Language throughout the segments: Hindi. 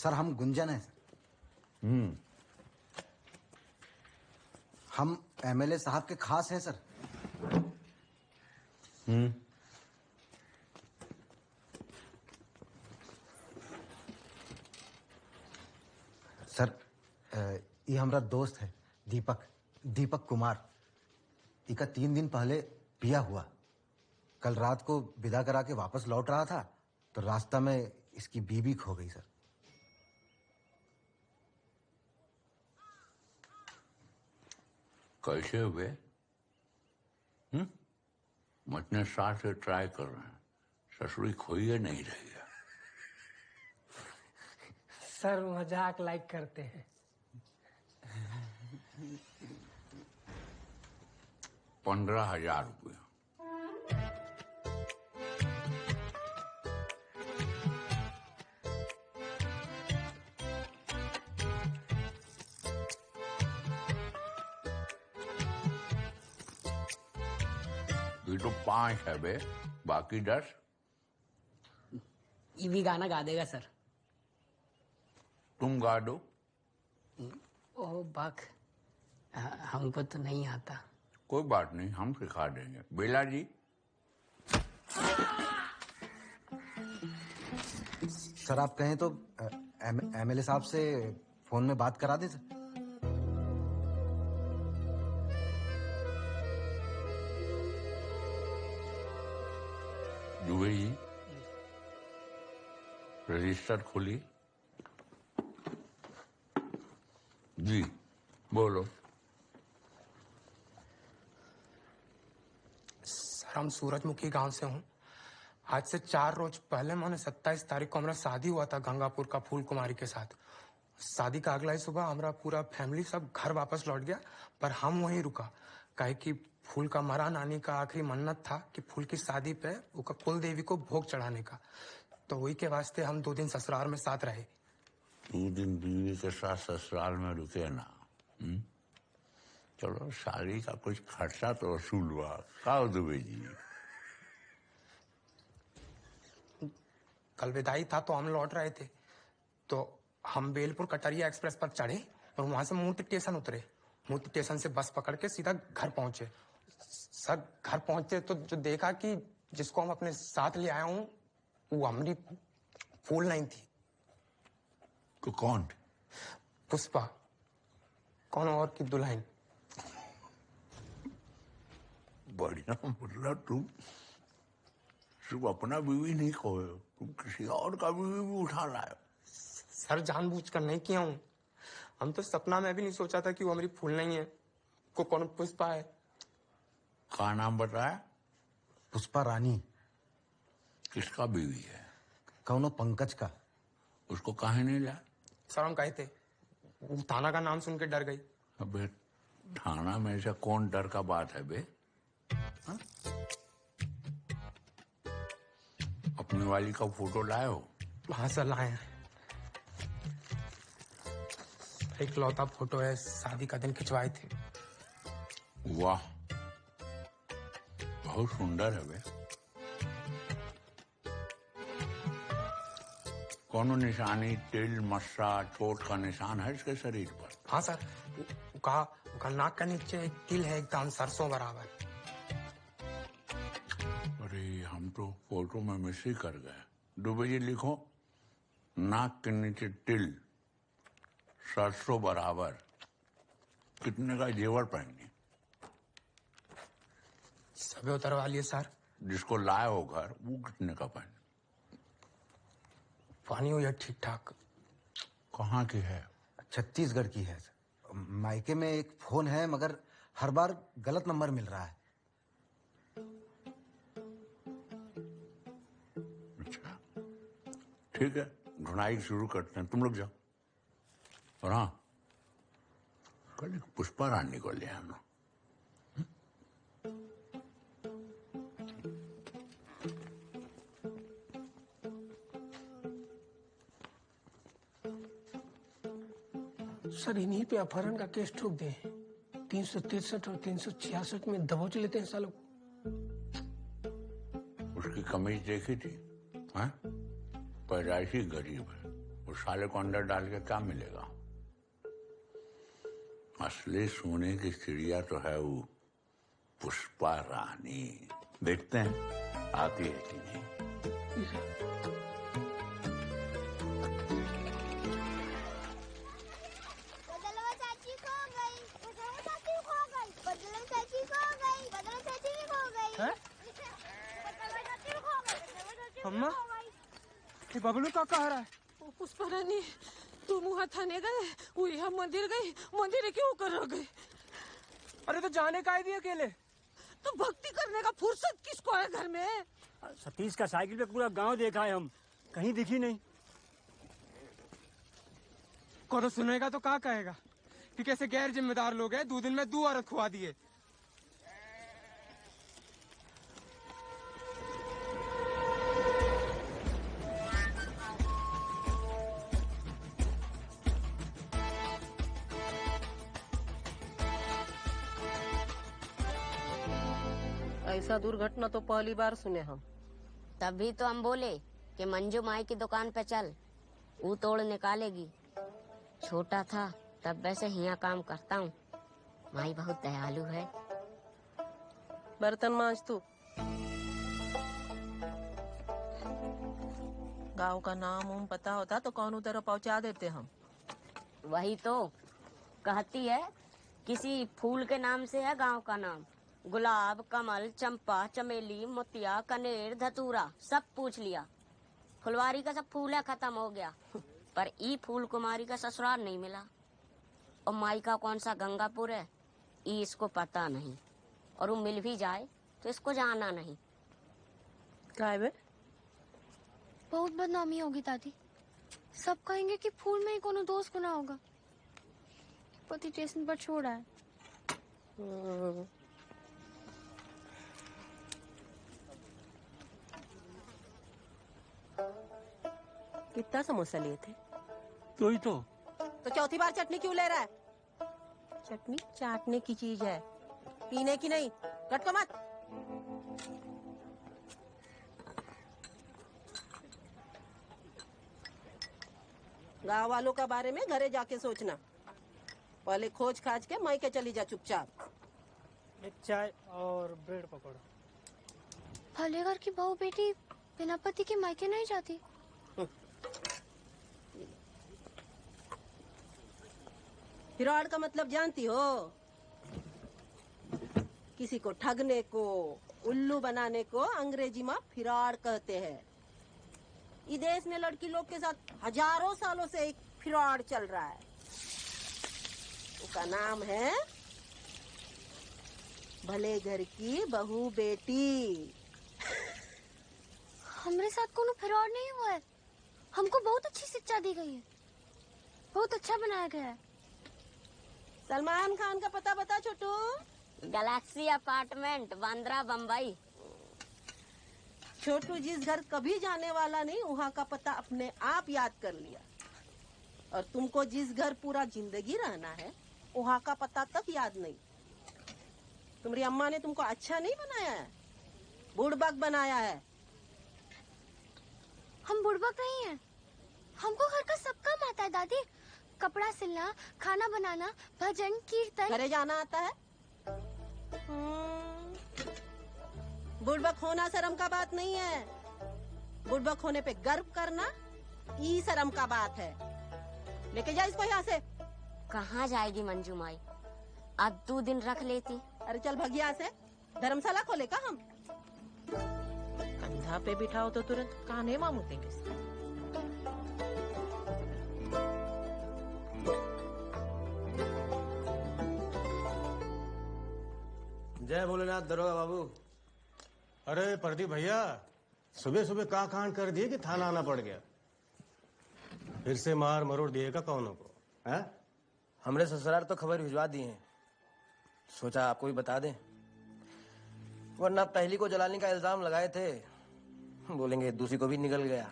सर हम गुंजन हैं सर। हम एमएलए साहब के खास हैं सर। सर ये हमारा दोस्त है दीपक कुमार। इका 3 दिन पहले पिया हुआ। कल रात को विदा करा के वापस लौट रहा था तो रास्ता में इसकी बीबी खो गई सर। कैसे हुए? इतने साल से ट्राई कर रहे हैं, ससुरी खोई नहीं रही है। सर मजाक लाइक करते हैं। 15,000 रुपये। ये तो 5 है बे, बाकी 10। ये भी गाना गा देगा सर। तुम गा दो। ओह बक, हमको तो नहीं आता। कोई बात नहीं, हम सिखा देंगे। बेला जी। सर आप कहें तो एमएलए साहब से फोन में बात करा दें सर। दुबे जी, रजिस्टर खोली। जी बोलो। सर हम सूरजमुखी गांव से हूँ। आज से 4 रोज पहले मैंने 27 तारीख को हमारा शादी हुआ था गंगापुर का फूल कुमारी के साथ। शादी का अगला ही सुबह हमारा पूरा फैमिली सब घर वापस लौट गया, पर हम वहीं रुका। काहे कि फूल का मरा नानी का आखिरी मन्नत था कि फूल की शादी पे उसका कुल देवी को भोग चढ़ाने का। तो वही के वास्ते हम 2 दिन ससुराल में साथ रहे। 2 दिन बीवी के साथ ससुराल में रुके ना। चलो शादी का कुछ खर्चा तो वसूल हुआ। खाओ दुबे जी। कल विदाई था तो हम लौट रहे थे, तो हम बेलपुर कटरिया एक्सप्रेस पर चढ़े और वहां से मूर्ति स्टेशन उतरे। मूर्ति स्टेशन से बस पकड़ के सीधा घर पहुंचे। सर घर पहुंचे तो जो देखा कि जिसको हम अपने साथ ले आया हूं वो हमारी फूल नहीं थी। तो कौन? पुष्पा, कौन और की दुल्हन। बढ़िया, मतलब तुम सिर्फ अपना बीवी नहीं खोए, तुम किसी और का बीवी भी उठा लाए। सर जानबूझकर नहीं किया हूं। हम तो सपना में भी नहीं सोचा था कि वो हमारी फूल नहीं है, को कौन पुष्पा है। का नाम बताया? पुष्पा रानी। किसका बीवी है? कौनो पंकज का। उसको काहे नहीं लाया? सर हम कहे थे, वो थाना का नाम सुन के डर गई। अबे थाना में से कौन डर का बात है बे? हा? अपनी वाली का फोटो लाए हो? हाँ सर लाए हैं। एक लौता फोटो है, शादी का दिन खिंचवाए थे। वाह, बहुत सुंदर है बे। कौन निशानी, तिल, मस्सा, चोट का निशान है इसके शरीर पर? हाँ सर, उसका नाक के नीचे एक तिल है एकदम सरसों बराबर। अरे हम तो फोटो में मिस ही कर गए। दुबे जी लिखो, नाक के नीचे तिल, सरसों बराबर। कितने का जेवर पहननी? सबे उतरवा लिए सर। जिसको लाए हो घर वो कितने का पहन? पानी हुई है ठीक ठाक। कहाँ की है? छत्तीसगढ़ की है। मायके में एक फोन है मगर हर बार गलत नंबर मिल रहा है। अच्छा ठीक है, ढूंढाई शुरू करते हैं, तुम लोग जाओ। और हाँ, कल पुष्पा रानी को ले आना। सर इन्हीं पे अपहरण का केस ठोक दे। 363 और 366 में दबोच लेते हैं सालों। उसकी कमीज देखी थी? हाँ? पैदाइशी गरीब है, उस साले को अंदर डाल के क्या मिलेगा? असली सोने की चिड़िया तो है वो पुष्पा रानी। देखते हैं आती है कि नहीं। बदलवा चाची खो गई, बदलवा चाची खो गई, बदलवा चाची खो गई, बदलवा चाची भी खो गई। हैं? बदलवा चाची खो गई, बदलवा चाची अम्मा? खो गई। ये बबलू का कह रहा है? ओ पुष्पा रानी, तुम वहाँ थाने गए, वो यहाँ मंदिर गई, मंदिर क्यों कर गए? अरे तो जाने का ही दिया अकेले। तो भक्ति करने का फुर्सत किसको है घर में? सतीश का साइकिल पे पूरा गांव देखा है हम, कहीं दिखी नहीं। को तो सुनेगा तो क्या कहेगा कि कैसे गैर जिम्मेदार लोग हैं, 2 दिन में 2 औरत खुआ दिए। ऐसा दुर्घटना तो पहली बार सुने हम। तभी तो हम बोले कि मंजू माई की दुकान पे चल, वो तोड़ निकालेगी। छोटा था तब वैसे हिया काम करता हूँ। माई बहुत दयालु है। बर्तन मांज तू। गांव का नाम उम पता होता तो कौन उधर पहुंचा देते हम। वही तो कहती है, किसी फूल के नाम से है गांव का नाम। गुलाब, कमल, चंपा, चमेली, मोतिया, कनेर, धतूरा सब पूछ लिया। फुलवारी का सब फूल है खत्म हो गया, पर ई फूल कुमारी का ससुराल नहीं मिला। और माई का कौन सा गंगापुर है ई इसको पता नहीं, और वो मिल भी जाए तो इसको जाना नहीं। काय बे? बहुत बदनामी होगी दादी। सब कहेंगे कि फूल में ही कोनो दोस्त गुना होगा। पति स्टेशन पर छोड़ा है। कितना समोसा लिए थे? तो ही तो चौथी बार चटनी क्यों ले रहा है? चटनी चाटने की चीज है, पीने की नहीं। लटको मत। गाँव वालों का बारे में घरे जाके सोचना। पहले खोज खाज के मायके चली जा चुपचाप। एक चाय और ब्रेड पकौड़ा। भले घर की बहू बेटी बिना पति के मायके नहीं जाती। फिरौड़ का मतलब जानती हो? किसी को ठगने को, उल्लू बनाने को अंग्रेजी में फिरौड़ कहते हैं। इस देश में लड़की लोग के साथ हजारों सालों से एक फिरौड़ चल रहा है। उसका नाम है भले घर की बहू बेटी। हमारे साथ कोनो फिरौड़ नहीं हुआ है। हमको बहुत अच्छी शिक्षा दी गई है, बहुत अच्छा बनाया गया है। सलमान खान का पता बता छोटू। Galaxy apartment, Bandra, Bombay. छोटू जिस घर कभी जाने वाला नहीं, वहाँ का पता अपने आप याद कर लिया। और तुमको जिस घर पूरा जिंदगी रहना है, वहाँ का पता तक याद नहीं। तुम्हारी अम्मा ने तुमको अच्छा नहीं बनाया है, बुड़बक बनाया है। हम बुड़बक नहीं है। हमको घर का सब काम आता है दादी। कपड़ा सिलना, खाना बनाना, भजन कीर्तन। घरे जाना आता है? बुड़बक होना शर्म का बात नहीं है। बुड़बक होने पे गर्व करना ई शर्म का बात है। लेके जा इसको यहाँ से। कहाँ जाएगी मंजू माई? अब 2 दिन रख लेती। अरे चल भग यहाँ से। धर्मशाला खोलेगा हम। कंधा पे बिठाओ तो तुरंत कान्हे मामूतेंगे। जय भोलेनाथ दरोगा बाबू। अरे प्रदीप भैया, सुबह सुबह का कांड कर दिए कि थाना आना पड़ गया? फिर से मार मरोड़ दिएगा कौनों को? हैं? हमने ससुराल तो खबर भिजवा दी है, सोचा आपको भी बता दें। वरना पहली को जलाने का इल्जाम लगाए थे, बोलेंगे दूसरी को भी निकल गया।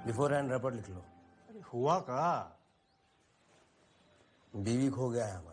बिफोर हैंड रिपोर्ट लिख लो। अरे हुआ का? बीवी खो गया है हमारा।